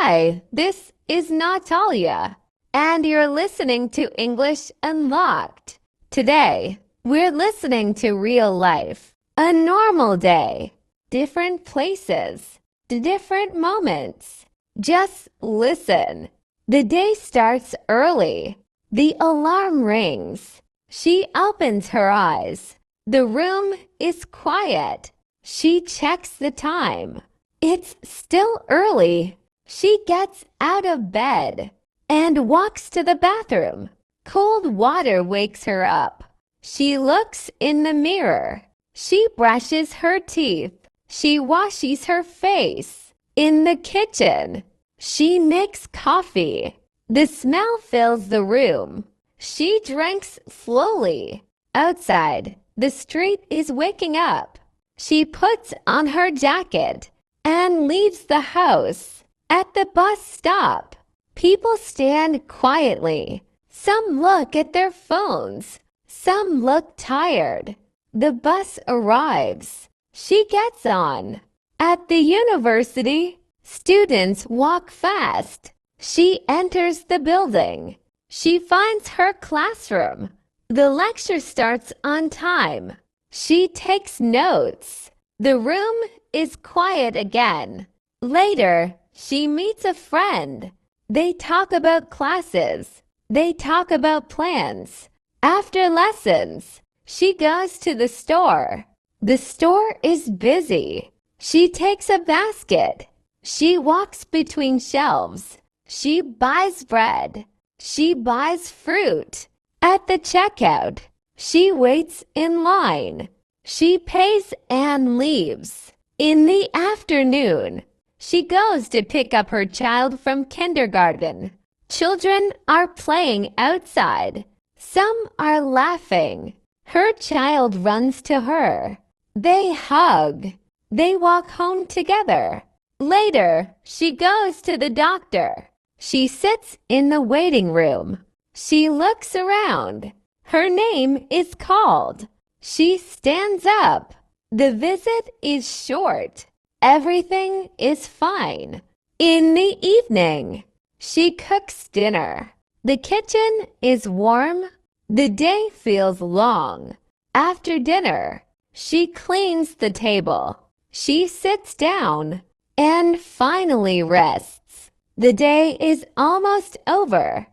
Hi, this is Natalia, and you're listening to English Unlocked. Today, we're listening to real life, a normal day, different places, different moments. Just listen. The day starts early. The alarm rings. She opens her eyes. The room is quiet. She checks the time. It's still early. She gets out of bed and walks to the bathroom. Cold water wakes her up. She looks in the mirror. She brushes her teeth. She washes her face. In the kitchen, she makes coffee. The smell fills the room. She drinks slowly. Outside, the street is waking up. She puts on her jacket and leaves the house. At the bus stop, people stand quietly. Some look at their phones. Some look tired. The bus arrives. She gets on. At the university, students walk fast. She enters the building. She finds her classroom. The lecture starts on time. She takes notes. The room is quiet again. Later, she meets a friend. They talk about classes. They talk about plans. After lessons, she goes to the store. The store is busy. She takes a basket. She walks between shelves. She buys bread. She buys fruit. At the checkout, she waits in line. She pays and leaves. In the afternoon, she goes to pick up her child from kindergarten. Children are playing outside. Some are laughing. Her child runs to her. They hug. They walk home together. Later, she goes to the doctor. She sits in the waiting room. She looks around. Her name is called. She stands up. The visit is short. Everything is fine. In the evening, she cooks dinner. The kitchen is warm. The day feels long. After dinner, she cleans the table. She sits down and finally rests. The day is almost over.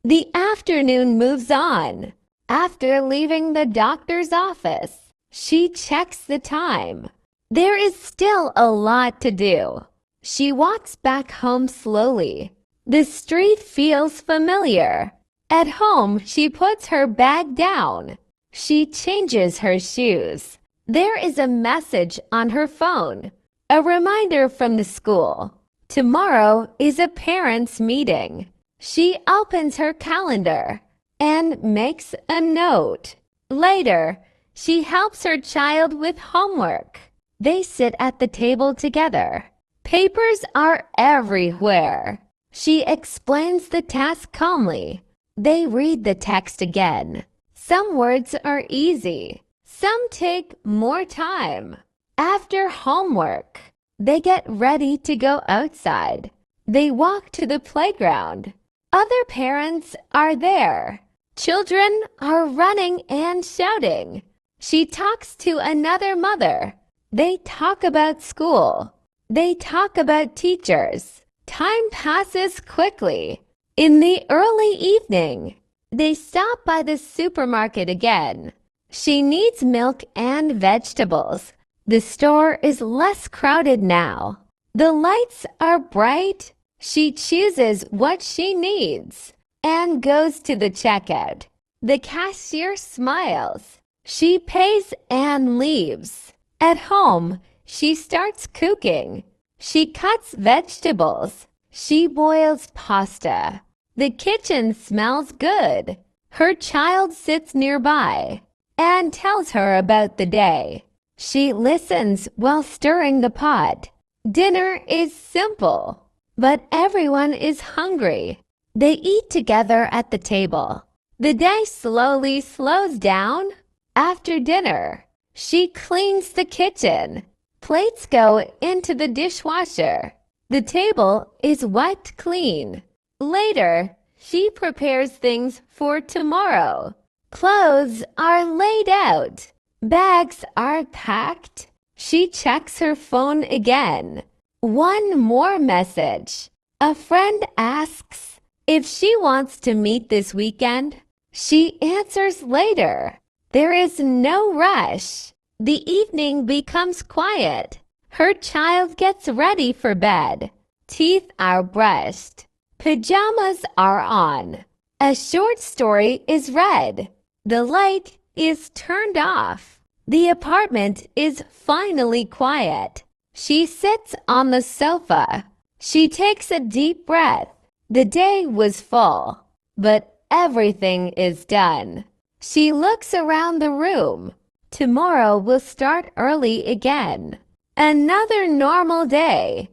The afternoon moves on. After leaving the doctor's office, she checks the time. There is still a lot to do. She walks back home slowly. The street feels familiar. At home, she puts her bag down. She changes her shoes. There is a message on her phone, a reminder from the school. Tomorrow is a parents' meeting. She opens her calendar and makes a note. Later, she helps her child with homework. They sit at the table together. Papers are everywhere. She explains the task calmly. They read the text again. Some words are easy. Some take more time. After homework, they get ready to go outside. They walk to the playground. Other parents are there. Children are running and shouting. She talks to another mother. They talk about school. They talk about teachers. Time passes quickly. In the early evening, they stop by the supermarket again. She needs milk and vegetables. The store is less crowded now. The lights are bright. She chooses what she needs and goes to the checkout. The cashier smiles. She pays and leaves. At home, she starts cooking. She cuts vegetables. She boils pasta. The kitchen smells good. Her child sits nearby and tells her about the day. She listens while stirring the pot. Dinner is simple, but everyone is hungry. They eat together at the table. The day slowly slows down. After dinner, she cleans the kitchen. Plates go into the dishwasher. The table is wiped clean. Later, she prepares things for tomorrow. Clothes are laid out. Bags are packed. She checks her phone again. One more message. A friend asks if she wants to meet this weekend. She answers later. There is no rush. The evening becomes quiet. Her child gets ready for bed. Teeth are brushed. Pajamas are on. A short story is read. The light is turned off. The apartment is finally quiet. She sits on the sofa. She takes a deep breath. The day was full, but everything is done. She looks around the room. Tomorrow will start early again. Another normal day.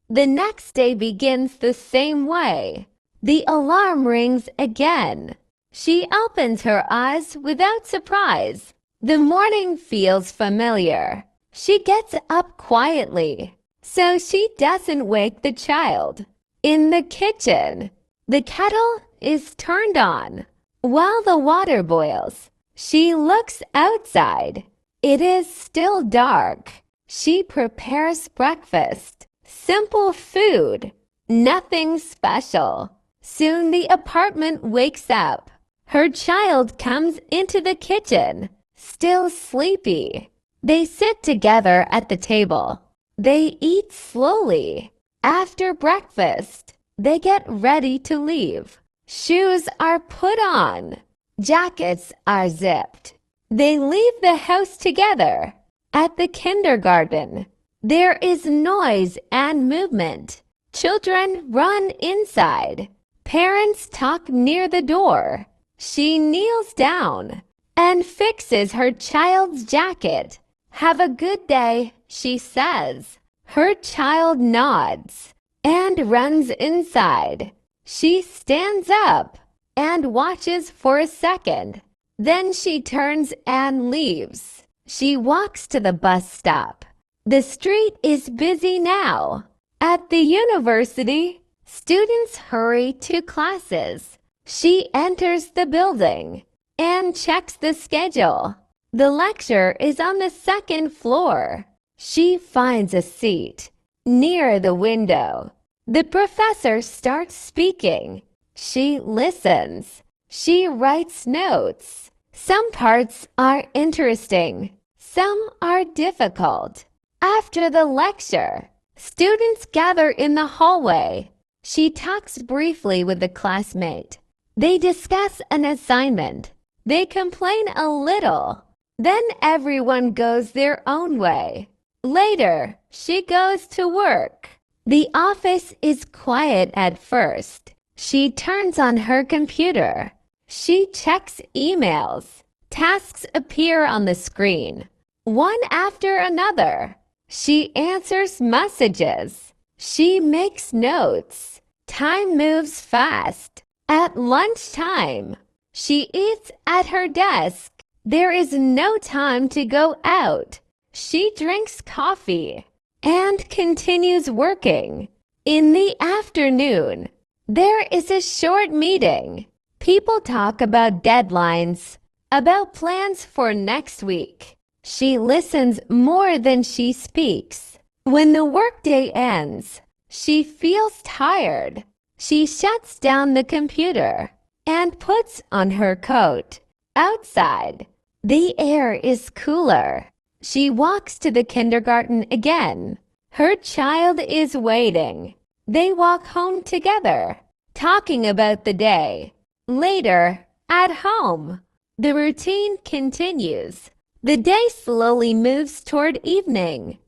The next day begins the same way. The alarm rings again. She opens her eyes without surprise. The morning feels familiar. She gets up quietly, so she doesn't wake the child. In the kitchen, the kettle is turned on. While the water boils, she looks outside. It is still dark. She prepares breakfast. Simple food. Nothing special. Soon the apartment wakes up. Her child comes into the kitchen, still sleepy. They sit together at the table. They eat slowly. After breakfast, they get ready to leave. Shoes are put on. Jackets are zipped. They leave the house together. At the kindergarten, there is noise and movement. Children run inside. Parents talk near the door. She kneels down and fixes her child's jacket. "Have a good day," she says. Her child nods and runs inside. She stands up and watches for a second. Then she turns and leaves. She walks to the bus stop. The street is busy now. At the university, students hurry to classes. She enters the building and checks the schedule. The lecture is on the second floor. She finds a seat near the window. The professor starts speaking. She listens. She writes notes. Some parts are interesting. Some are difficult. After the lecture, students gather in the hallway. She talks briefly with a classmate. They discuss an assignment. They complain a little. Then everyone goes their own way. Later, she goes to work. The office is quiet at first. She turns on her computer. She checks emails. Tasks appear on the screen, one after another. She answers messages. She makes notes. Time moves fast. At lunchtime, she eats at her desk. There is no time to go out. She drinks coffee and continues working. In the afternoon, there is a short meeting. People talk about deadlines, about plans for next week. She listens more than she speaks. When the workday ends, she feels tired. She shuts down the computer and puts on her coat. Outside, the air is cooler. She walks to the kindergarten again. Her child is waiting. They walk home together, talking about the day. Later, at home, the routine continues. The day slowly moves toward evening.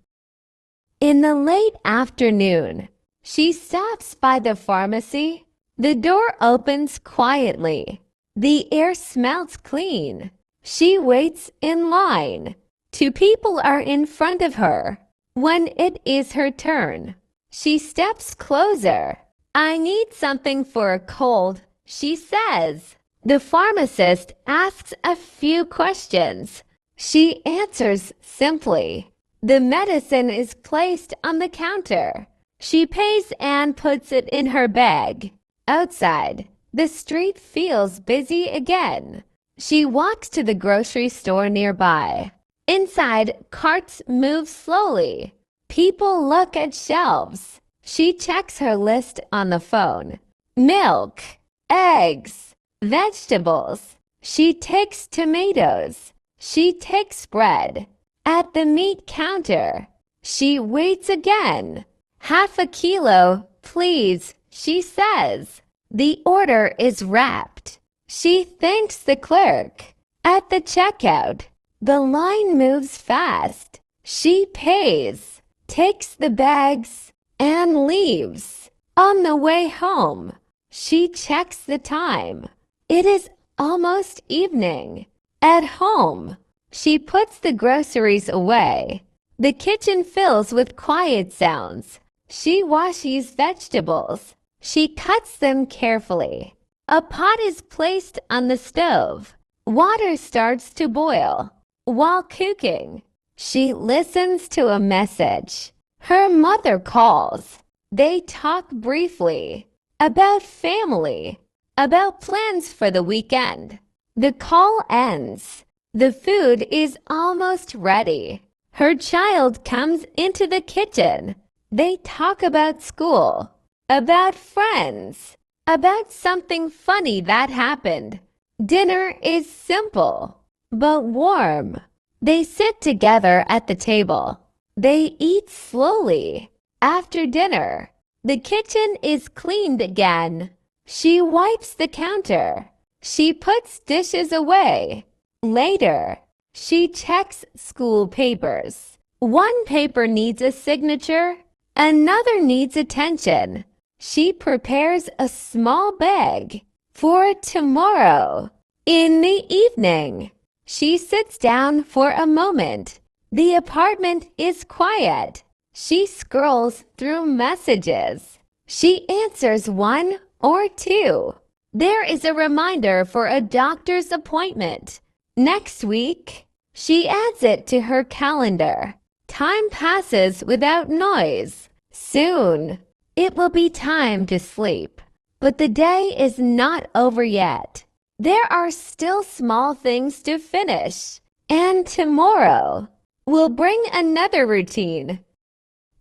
In the late afternoon, she stops by the pharmacy. The door opens quietly. The air smells clean. She waits in line. Two people are in front of her. When it is her turn, she steps closer. "I need something for a cold," she says. The pharmacist asks a few questions. She answers simply. The medicine is placed on the counter. She pays and puts it in her bag. Outside, the street feels busy again. She walks to the grocery store nearby. Inside, carts move slowly. People look at shelves. She checks her list on the phone. Milk, eggs, vegetables. She takes tomatoes. She takes bread. At the meat counter, she waits again. "Half a kilo, please," she says. The order is wrapped. She thanks the clerk. At the checkout, the line moves fast. She pays, takes the bags, and leaves. On the way home, she checks the time. It is almost evening. At home, she puts the groceries away. The kitchen fills with quiet sounds. She washes vegetables. She cuts them carefully. A pot is placed on the stove. Water starts to boil. While cooking, she listens to a message. Her mother calls. They talk briefly about family, about plans for the weekend. The call ends. The food is almost ready. Her child comes into the kitchen. They talk about school, about friends, about something funny that happened. Dinner is simple, but warm. They sit together at the table. They eat slowly. After dinner, the kitchen is cleaned again. She wipes the counter. She puts dishes away. Later, she checks school papers. One paper needs a signature. Another needs attention. She prepares a small bag for tomorrow. In the evening, she sits down for a moment. The apartment is quiet. She scrolls through messages. She answers one or two. There is a reminder for a doctor's appointment. Next week, she adds it to her calendar. Time passes without noise. Soon, it will be time to sleep. But the day is not over yet. There are still small things to finish. And tomorrow will bring another routine.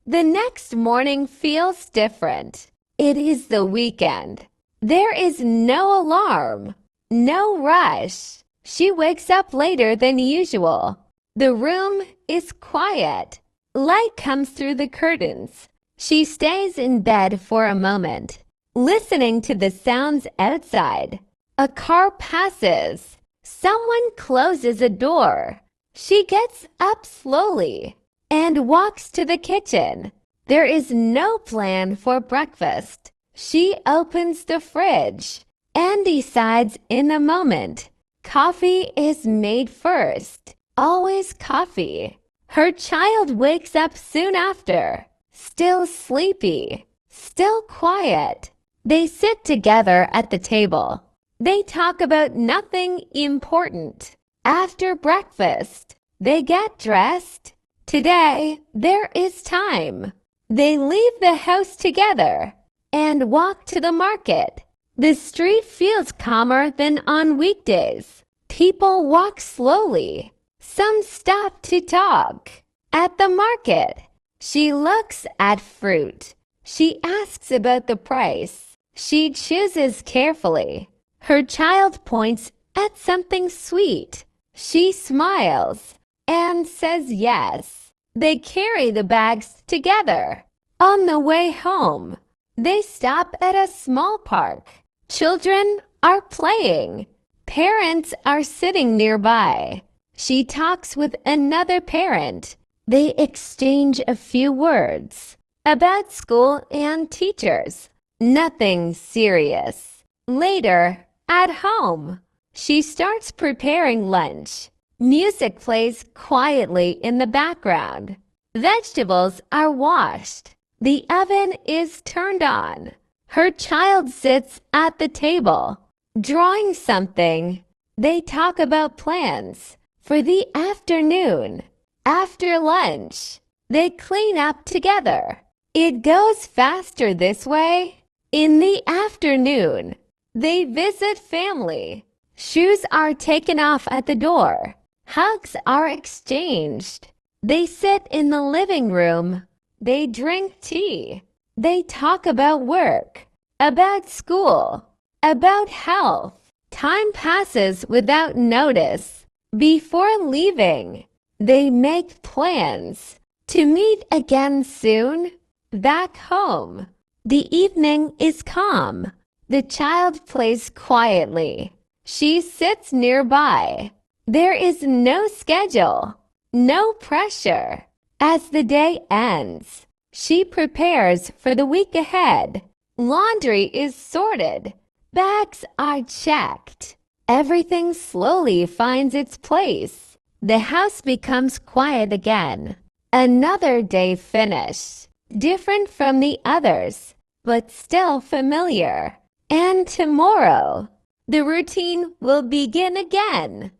The next morning feels different. It is the weekend. There is no alarm, no rush. She wakes up later than usual. The room is quiet. Light comes through the curtains. She stays in bed for a moment, listening to the sounds outside. A car passes. Someone closes a door. She gets up slowly and walks to the kitchen. There is no plan for breakfast. She opens the fridge and decides in a moment. Coffee is made first. Always coffee. Her child wakes up soon after. Still sleepy. Still quiet. They sit together at the table. They talk about nothing important. After breakfast, they get dressed. Today, there is time. They leave the house together and walk to the market. The street feels calmer than on weekdays. People walk slowly. Some stop to talk. At the market, she looks at fruit. She asks about the price. She chooses carefully. Her child points at something sweet. She smiles and says yes. They carry the bags together. On the way home, they stop at a small park. Children are playing. Parents are sitting nearby. She talks with another parent. They exchange a few words about school and teachers. Nothing serious. Later, at home, she starts preparing lunch. Music plays quietly in the background. Vegetables are washed. The oven is turned on. Her child sits at the table, drawing something. They talk about plans for the afternoon. After lunch, they clean up together. It goes faster this way. In the afternoon, they visit family. Shoes are taken off at the door. Hugs are exchanged. They sit in the living room. They drink tea. They talk about work, about school, about health. Time passes without notice. Before leaving, they make plans to meet again soon. Back home, the evening is calm. The child plays quietly. She sits nearby. There is no schedule, no pressure. As the day ends, she prepares for the week ahead. Laundry is sorted. Bags are checked. Everything slowly finds its place. The house becomes quiet again. Another day finished, different from the others, but still familiar. And tomorrow, the routine will begin again.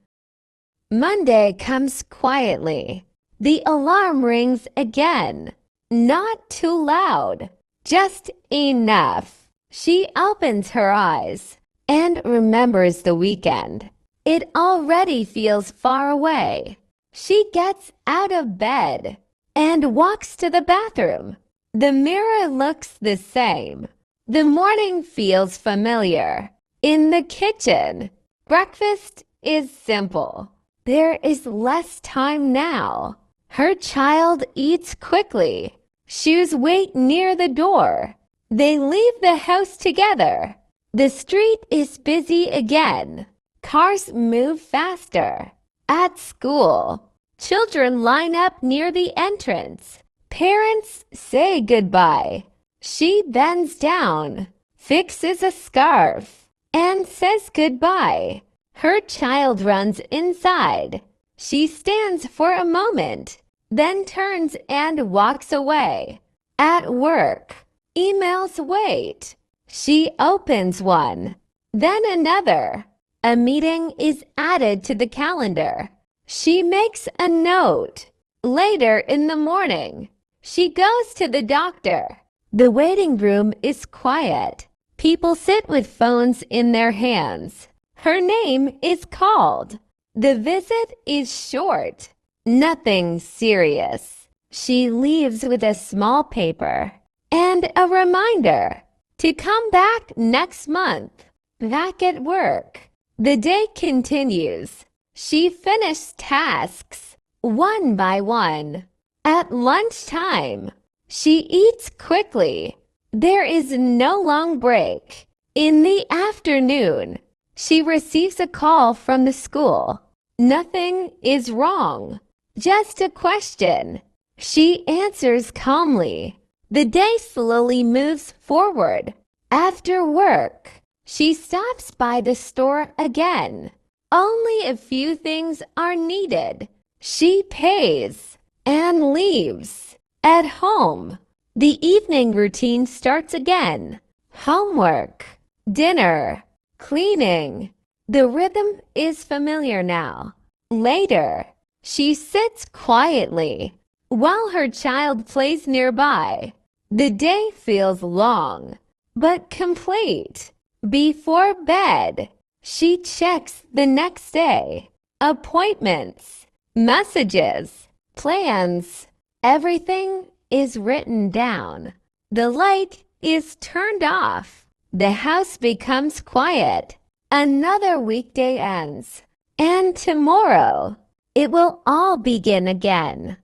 Monday comes quietly. The alarm rings again. Not too loud, just enough. She opens her eyes and remembers the weekend. It already feels far away. She gets out of bed and walks to the bathroom. The mirror looks the same. The morning feels familiar. In the kitchen, breakfast is simple. There is less time now. Her child eats quickly. Shoes wait near the door. They leave the house together. The street is busy again. Cars move faster. At school, children line up near the entrance. Parents say goodbye. She bends down, fixes a scarf, and says goodbye. Her child runs inside. She stands for a moment, then turns and walks away. At work, emails wait. She opens one, then another. A meeting is added to the calendar. She makes a note. Later in the morning, she goes to the doctor. The waiting room is quiet. People sit with phones in their hands. Her name is called. The visit is short. Nothing serious. She leaves with a small paper and a reminder to come back next month. Back at work, the day continues. She finishes tasks one by one. At lunchtime, she eats quickly. There is no long break. In the afternoon, she receives a call from the school. Nothing is wrong, just a question. She answers calmly. The day slowly moves forward. After work, she stops by the store again. Only a few things are needed. She pays and leaves. At home, the evening routine starts again. Homework, dinner, cleaning. The rhythm is familiar now. Later, she sits quietly while her child plays nearby. The day feels long, but complete. Before bed, she checks the next day. Appointments, messages, plans. Everything is written down. The light is turned off. The house becomes quiet. Another weekday ends. And tomorrow, it will all begin again.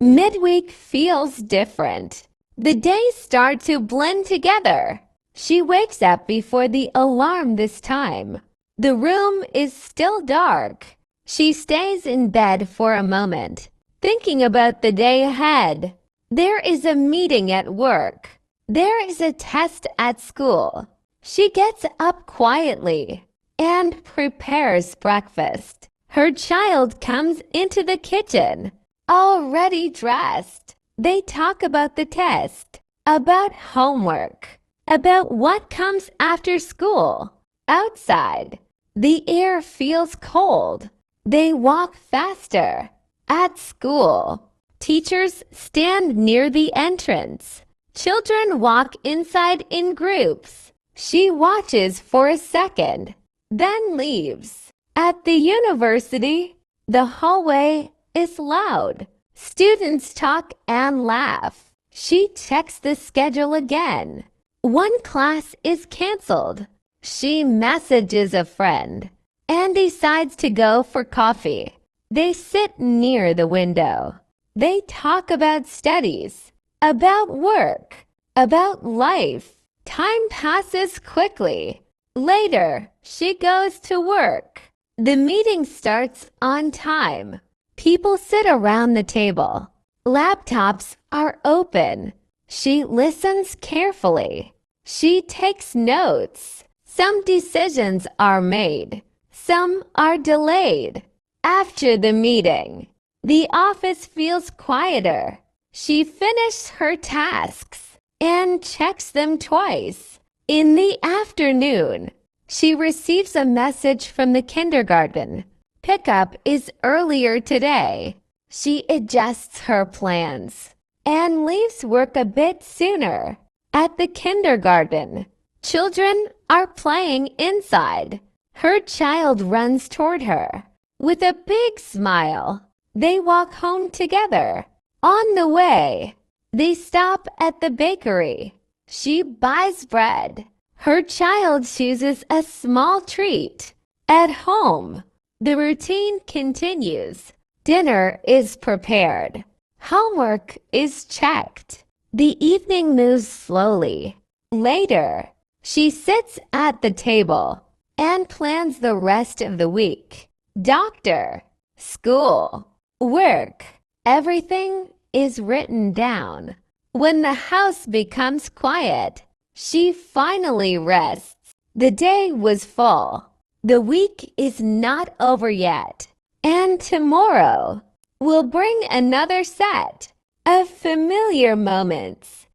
Midweek feels different. The days start to blend together. She wakes up before the alarm this time. The room is still dark. She stays in bed for a moment, thinking about the day ahead. There is a meeting at work. There is a test at school. She gets up quietly and prepares breakfast. Her child comes into the kitchen, already dressed. They talk about the test, about homework, about what comes after school. Outside, the air feels cold. They walk faster. At school, teachers stand near the entrance. Children walk inside in groups. She watches for a second, then leaves. At the university, the hallway is loud. Students talk and laugh. She checks the schedule again. One class is canceled. She messages a friend and decides to go for coffee. They sit near the window. They talk about studies, about work, about life. Time passes quickly. Later, she goes to work. The meeting starts on time. People sit around the table. Laptops are open. She listens carefully. She takes notes. Some decisions are made. Some are delayed. After the meeting, the office feels quieter. She finishes her tasks and checks them twice. In the afternoon, she receives a message from the kindergarten. Pickup is earlier today. She adjusts her plans and leaves work a bit sooner. At the kindergarten, children are playing inside. Her child runs toward her. With a big smile, they walk home together. On the way, they stop at the bakery. She buys bread. Her child chooses a small treat. At home, the routine continues. Dinner is prepared. Homework is checked. The evening moves slowly. Later, she sits at the table and plans the rest of the week. Doctor, school, work, everything is written down. When the house becomes quiet, she finally rests. The day was full. The week is not over yet. And tomorrow will bring another set of familiar moments.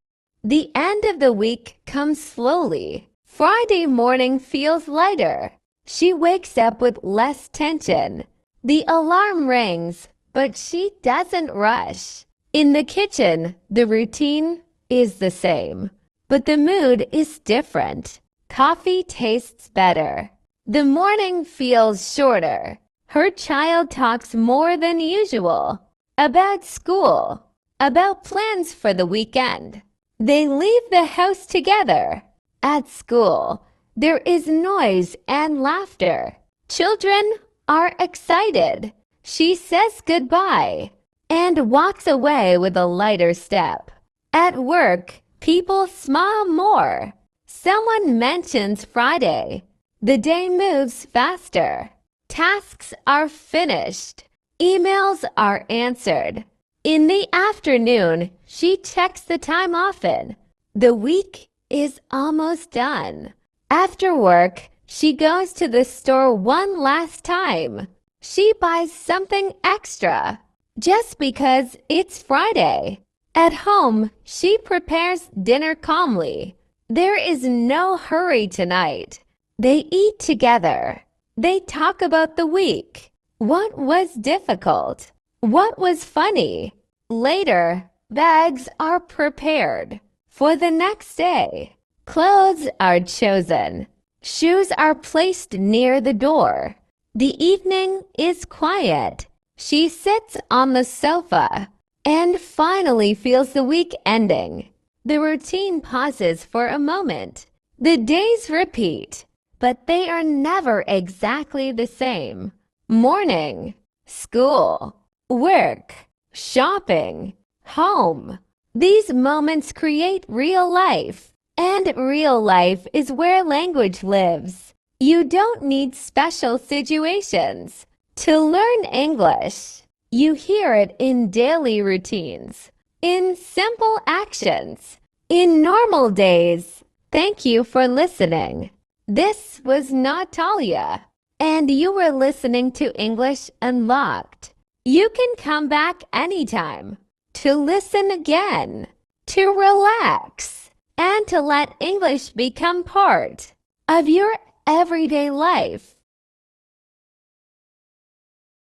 The end of the week comes slowly. Friday morning feels lighter. She wakes up with less tension. The alarm rings, but she doesn't rush. In the kitchen, the routine is the same, but the mood is different. Coffee tastes better. The morning feels shorter. Her child talks more than usual about school, about plans for the weekend. They leave the house together. At school, there is noise and laughter. Children are excited. She says goodbye and walks away with a lighter step. At work, people smile more. Someone mentions Friday. The day moves faster. Tasks are finished. Emails are answered. In the afternoon, she checks the time often. The week is almost done. After work, she goes to the store one last time. She buys something extra just because it's Friday. At home, she prepares dinner calmly. There is no hurry tonight. They eat together. They talk about the week. What was difficult? What was funny? Later, bags are prepared for the next day. Clothes are chosen. Shoes are placed near the door. The evening is quiet. She sits on the sofa and finally feels the week ending. The routine pauses for a moment. The days repeat, but they are never exactly the same. Morning, school, work, shopping, home. These moments create real life. And real life is where language lives. You don't need special situations to learn English. You hear it in daily routines, in simple actions, in normal days. Thank you for listening. This was Natalia, and you were listening to English Unlocked. You can come back anytime to listen again, to relax, and to let English become part of your everyday life.